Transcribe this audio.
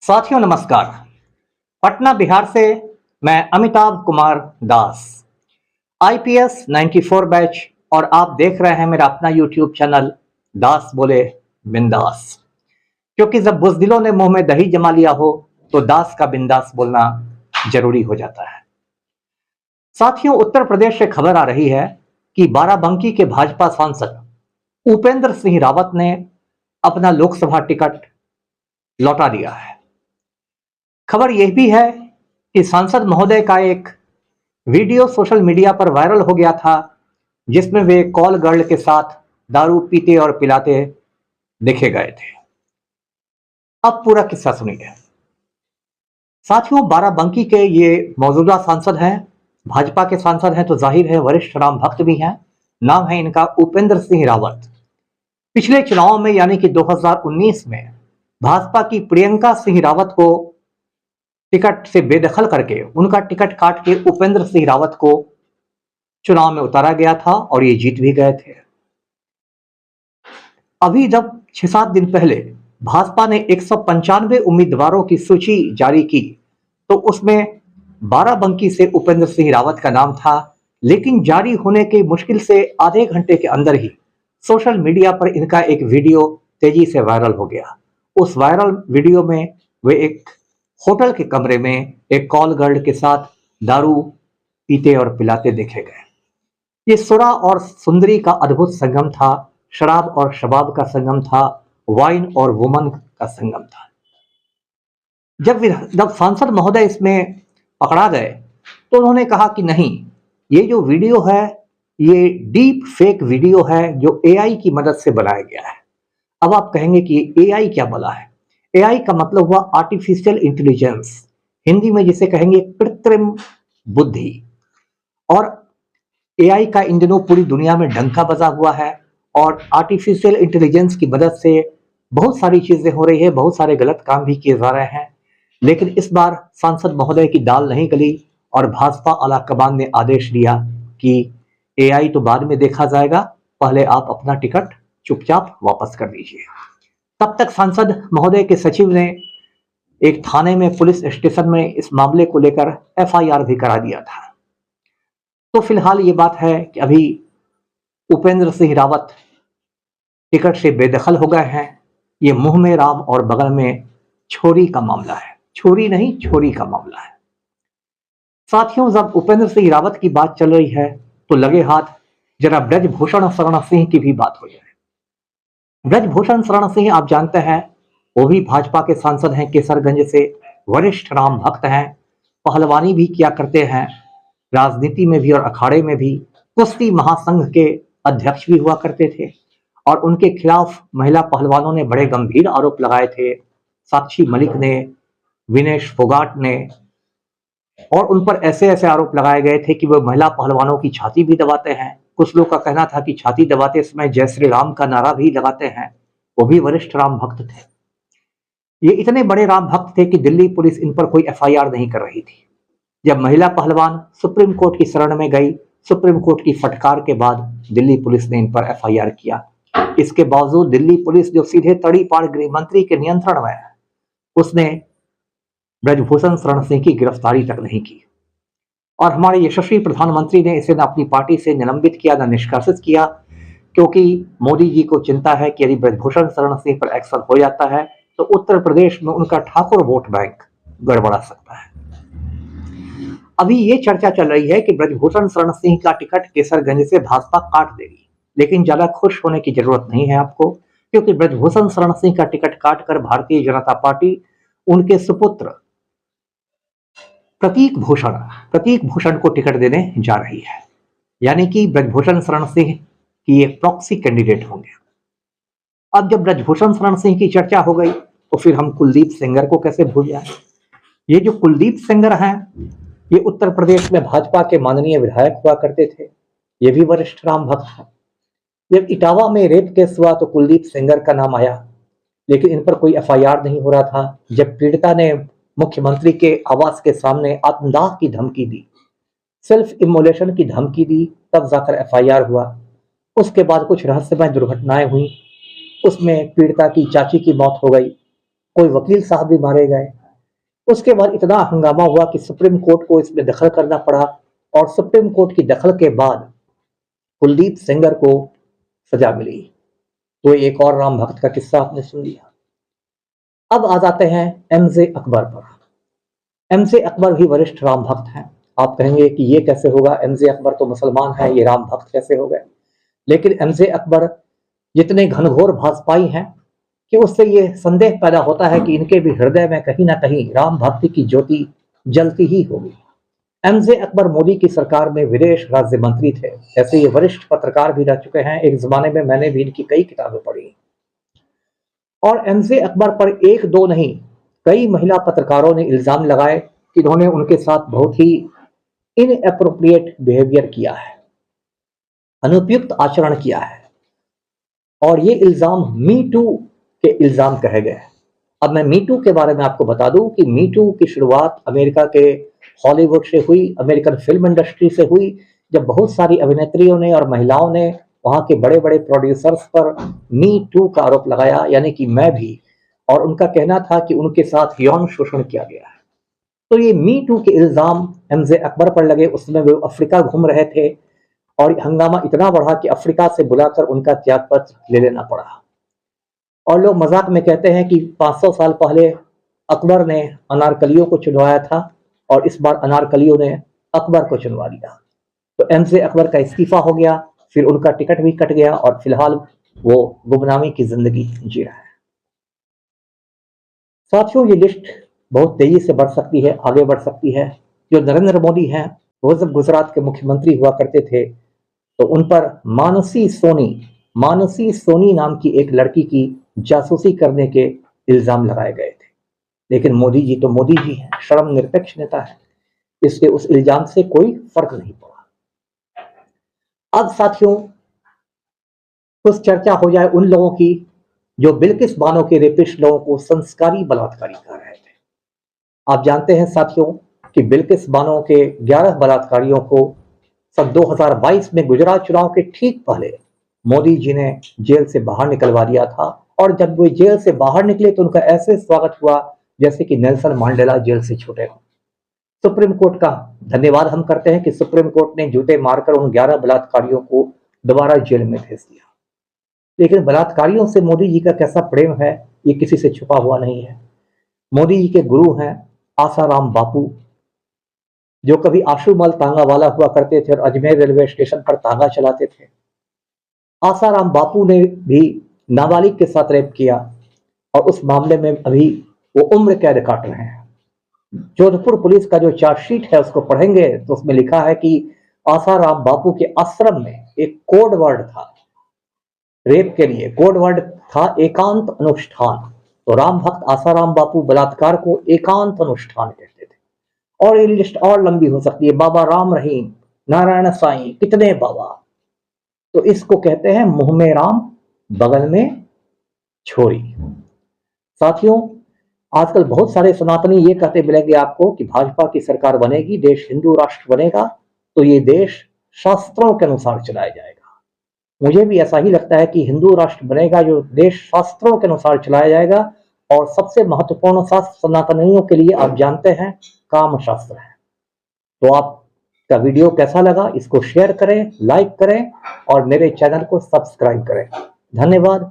साथियों नमस्कार। पटना बिहार से मैं अमिताभ कुमार दास, आईपीएस 94 बैच, और आप देख रहे हैं मेरा अपना यूट्यूब चैनल दास बोले बिंदास। क्योंकि जब बुज़दिलों ने मुंह में दही जमा लिया हो तो दास का बिंदास बोलना जरूरी हो जाता है। साथियों, उत्तर प्रदेश से खबर आ रही है कि बाराबंकी के भाजपा सांसद उपेंद्र सिंह रावत ने अपना लोकसभा टिकट लौटा दिया है। खबर यह भी है कि सांसद महोदय का एक वीडियो सोशल मीडिया पर वायरल हो गया था, जिसमें वे कॉल गर्ल के साथ दारू पीते और पिलाते देखे गए थे। अब पूरा किस्सा सुनिए। साथियों, बाराबंकी के ये मौजूदा सांसद हैं, भाजपा के सांसद हैं तो जाहिर है वरिष्ठ राम भक्त भी हैं। नाम है इनका उपेंद्र सिंह रावत। पिछले चुनाव में यानी कि 2019 में भाजपा की प्रियंका सिंह रावत को टिकट से बेदखल करके उनका टिकट काट के उपेंद्र सिंह रावत को चुनाव में उतारा गया था और ये जीत भी गए थे। अभी जब 6-7 दिन पहले भाजपा ने 195 उम्मीदवारों की सूची जारी की तो उसमें बाराबंकी से उपेंद्र सिंह रावत का नाम था, लेकिन जारी होने के मुश्किल से आधे घंटे के अंदर ही सोशल मीडिया पर इनका एक वीडियो तेजी से वायरल हो गया। उस वायरल वीडियो में वे एक होटल के कमरे में एक कॉल गर्ल के साथ दारू पीते और पिलाते देखे गए। ये सुरा और सुंदरी का अद्भुत संगम था, शराब और शबाब का संगम था, वाइन और वुमन का संगम था। जब सांसद महोदय इसमें पकड़ा गए तो उन्होंने कहा कि नहीं, ये जो वीडियो है ये डीप फेक वीडियो है जो एआई की मदद से बनाया गया है। अब आप कहेंगे कि एआई क्या भला है? एआई का मतलब हुआ आर्टिफिशियल इंटेलिजेंस, हिंदी में जिसे कहेंगे कृत्रिम बुद्धि। और एआई का इन दिनों पूरी दुनिया में डंका बजा हुआ है और आर्टिफिशियल इंटेलिजेंस की मदद से बहुत सारी चीजें हो रही है, बहुत सारे गलत काम भी किए जा रहे हैं। लेकिन इस बार सांसद महोदय की दाल नहीं गली और भाजपा आलाकमान ने आदेश दिया कि एआई तो बाद में देखा जाएगा, पहले आप अपना टिकट चुपचाप वापस कर दीजिए। तब तक सांसद महोदय के सचिव ने एक थाने में, पुलिस स्टेशन में इस मामले को लेकर एफआईआर भी करा दिया था। तो फिलहाल ये बात है कि अभी उपेंद्र सिंह रावत टिकट से बेदखल हो गए हैं। ये मुंह में राम और बगल में छोरी का मामला है, छोरी नहीं छोरी का मामला है। साथियों, जब उपेंद्र सिंह रावत की बात चल रही है तो लगे हाथ जरा ब्रजभूषण शरण सिंह की भी बात हो जाए। ब्रजभूषण शरण सिंह आप जानते हैं, वो भी भाजपा के सांसद हैं, केसरगंज से, वरिष्ठ राम भक्त हैं, पहलवानी भी किया करते हैं, राजनीति में भी और अखाड़े में भी कुश्ती महासंघ के अध्यक्ष भी हुआ करते थे। और उनके खिलाफ महिला पहलवानों ने बड़े गंभीर आरोप लगाए थे, साक्षी मलिक ने, विनेश फोगाट ने, और उन पर ऐसे ऐसे आरोप लगाए गए थे कि वो महिला पहलवानों की छाती भी दबाते हैं। कुछ लोग का कहना था कि छाती दबाते समय जय श्री राम का नारा भी लगाते हैं। वो भी वरिष्ठ राम भक्त थे। ये इतने बड़े राम भक्त थे कि दिल्ली पुलिस इन पर कोई एफआईआर नहीं कर रही थी। जब महिला पहलवान सुप्रीम कोर्ट की शरण में गई, सुप्रीम कोर्ट की फटकार के बाद दिल्ली पुलिस ने इन पर एफआईआर किया। इसके बावजूद दिल्ली पुलिस, जो सीधे तड़ीपार गृह मंत्री के नियंत्रण में है, उसने ब्रजभूषण शरण सिंह की गिरफ्तारी तक नहीं की। और हमारे यशस्वी प्रधानमंत्री ने इसे न अपनी पार्टी से निलंबित किया, न निष्कासित किया, क्योंकि मोदी जी को चिंता है कि यदि ब्रजभूषण शरण सिंह पर एक्शन हो जाता है तो उत्तर प्रदेश में उनका ठाकुर वोट बैंक गड़बड़ा सकता है। अभी ये चर्चा चल रही है कि ब्रजभूषण शरण सिंह का टिकट केसरगंज से भाजपा काट देगी, लेकिन ज्यादा खुश होने की जरूरत नहीं है आपको, क्योंकि ब्रजभूषण शरण सिंह का टिकट काटकर भारतीय जनता पार्टी उनके सुपुत्र प्रतीक भूषण को टिकट देने जा रही है। यानी कि ब्रजभूषण शरण सिंह की एक प्रॉक्सी कैंडिडेट होंगे। अब जब ब्रजभूषण शरण सिंह की चर्चा हो गई तो फिर हम कुलदीप सेंगर को कैसे भूल जाएं। ये जो कुलदीप सेंगर हैं, ये उत्तर प्रदेश में भाजपा के माननीय विधायक हुआ करते थे। ये भी वरिष्ठ राम भक्त हैं। जब इटावा में रेप केस हुआ तो कुलदीप सेंगर का नाम आया, लेकिन इन पर कोई एफआईआर नहीं हो रहा था। जब पीड़िता ने मुख्यमंत्री के आवास के सामने आत्मदाह की धमकी दी, सेल्फ इमोलेशन की धमकी दी, तब जाकर एफआईआर हुआ। उसके बाद कुछ रहस्यमय दुर्घटनाएं हुई, उसमें पीड़िता की चाची की मौत हो गई, कोई वकील साहब भी मारे गए, उसके बाद इतना हंगामा हुआ कि सुप्रीम कोर्ट को इसमें दखल करना पड़ा और सुप्रीम कोर्ट की दखल के बाद कुलदीप सेंगर को सजा मिली। तो एक और राम भक्त का किस्सा आपने सुन लिया। अब आ जाते हैं एमजे अकबर पर। एमजे अकबर भी वरिष्ठ राम भक्त हैं। आप कहेंगे कि ये कैसे होगा, एमजे अकबर तो मुसलमान है, ये राम भक्त कैसे हो गए? लेकिन एमजे अकबर जितने घनघोर भाजपाई हैं कि उससे ये संदेह पैदा होता है कि इनके भी हृदय में कहीं ना कहीं राम भक्ति की ज्योति जलती ही होगी। एमजे अकबर मोदी की सरकार में विदेश राज्य मंत्री थे। ऐसे ये वरिष्ठ पत्रकार भी रह चुके हैं। एक जमाने में मैंने भी इनकी कई किताबें पढ़ी और एमजे अकबर पर एक दो नहीं, कई महिला पत्रकारों ने इल्जाम लगाए कि इन्होंने उनके साथ बहुत ही इनएप्रोप्रिएट बिहेवियर किया है, अनुपयुक्त आचरण किया है और ये इल्जाम मी टू के इल्जाम कहे गए। अब मैं मी टू के बारे में आपको बता दूं कि मी टू की शुरुआत अमेरिका के हॉलीवुड से हुई, अमेरिकन फिल्म इंडस्ट्री से हुई, जब बहुत सारी अभिनेत्रियों ने और महिलाओं ने वहां के बड़े बड़े प्रोड्यूसर्स पर मी टू का आरोप लगाया, यानी कि मैं भी, और उनका कहना था कि उनके साथ यौन शोषण किया गया है। तो ये मी टू के इल्जाम एमजे अकबर पर लगे। उसमें वे अफ्रीका घूम रहे थे और हंगामा इतना बढ़ा कि अफ्रीका से बुलाकर उनका त्यागपत्र ले लेना पड़ा। और लोग मजाक में कहते हैं कि 500 साल पहले अकबर ने अनारकलियों को चुनवाया था और इस बार अनारकलियों ने अकबर को चुनवा लिया। तो एमजे अकबर का इस्तीफा हो गया, फिर उनका टिकट भी कट गया और फिलहाल वो गुमनामी की जिंदगी जी रहा है। साथियों, ये लिस्ट बहुत तेजी से बढ़ सकती है, आगे बढ़ सकती है। जो नरेंद्र मोदी हैं, वो जब गुजरात के मुख्यमंत्री हुआ करते थे तो उन पर मानसी सोनी नाम की एक लड़की की जासूसी करने के इल्जाम लगाए गए थे। लेकिन मोदी जी तो मोदी जी हैं, धर्मनिरपेक्ष नेता है, इसके उस इल्जाम से कोई फर्क नहीं पड़ा। अब साथियों, कुछ चर्चा हो जाए उन लोगों की जो बिल्किस बानो के रेपिस्ट लोगों को संस्कारी बलात्कारी कह रहे थे। आप जानते हैं साथियों कि बिल्किस बानो के 11 बलात्कारियों को सन 2022 में गुजरात चुनाव के ठीक पहले मोदी जी ने जेल से बाहर निकलवा दिया था और जब वे जेल से बाहर निकले तो उनका ऐसे स्वागत हुआ जैसे कि नेल्सन मंडेला जेल से छूटे हों। सुप्रीम कोर्ट का धन्यवाद हम करते हैं कि सुप्रीम कोर्ट ने जूते मारकर उन 11 बलात्कारियों को दोबारा जेल में भेज दिया। लेकिन बलात्कारियों से मोदी जी का कैसा प्रेम है ये किसी से छुपा हुआ नहीं है। मोदी जी के गुरु हैं आसाराम बापू, जो कभी आशुमल तांगा वाला हुआ करते थे और अजमेर रेलवे स्टेशन पर तांगा चलाते थे। आसाराम बापू ने भी नाबालिग के साथ रेप किया और उस मामले में अभी वो उम्र कैद काट रहे हैं। जोधपुर पुलिस का जो चार्जशीट है उसको पढ़ेंगे तो उसमें लिखा है कि आसाराम बापू के आश्रम में एक कोड वर्ड था रेप के लिए, कोड वर्ड था एकांत अनुष्ठान। तो राम भक्त आसाराम बापू बलात्कार को एकांत अनुष्ठान कहते थे। और ये लिस्ट और लंबी हो सकती है, बाबा राम रहीम, नारायण साईं, कितने बाबा। तो इसको कहते हैं मुंह में राम बगल में छोरी। साथियों, आजकल बहुत सारे सनातनी ये कहते मिलेंगे आपको कि भाजपा की सरकार बनेगी, देश हिंदू राष्ट्र बनेगा, तो ये देश शास्त्रों के अनुसार चलाया जाएगा। मुझे भी ऐसा ही लगता है कि हिंदू राष्ट्र बनेगा जो देश शास्त्रों के अनुसार चलाया जाएगा। और सबसे महत्वपूर्ण शास्त्र सनातनियों के लिए आप जानते हैं काम शास्त्र है। तो आपका वीडियो कैसा लगा, इसको शेयर करें, लाइक करें और मेरे चैनल को सब्सक्राइब करें। धन्यवाद।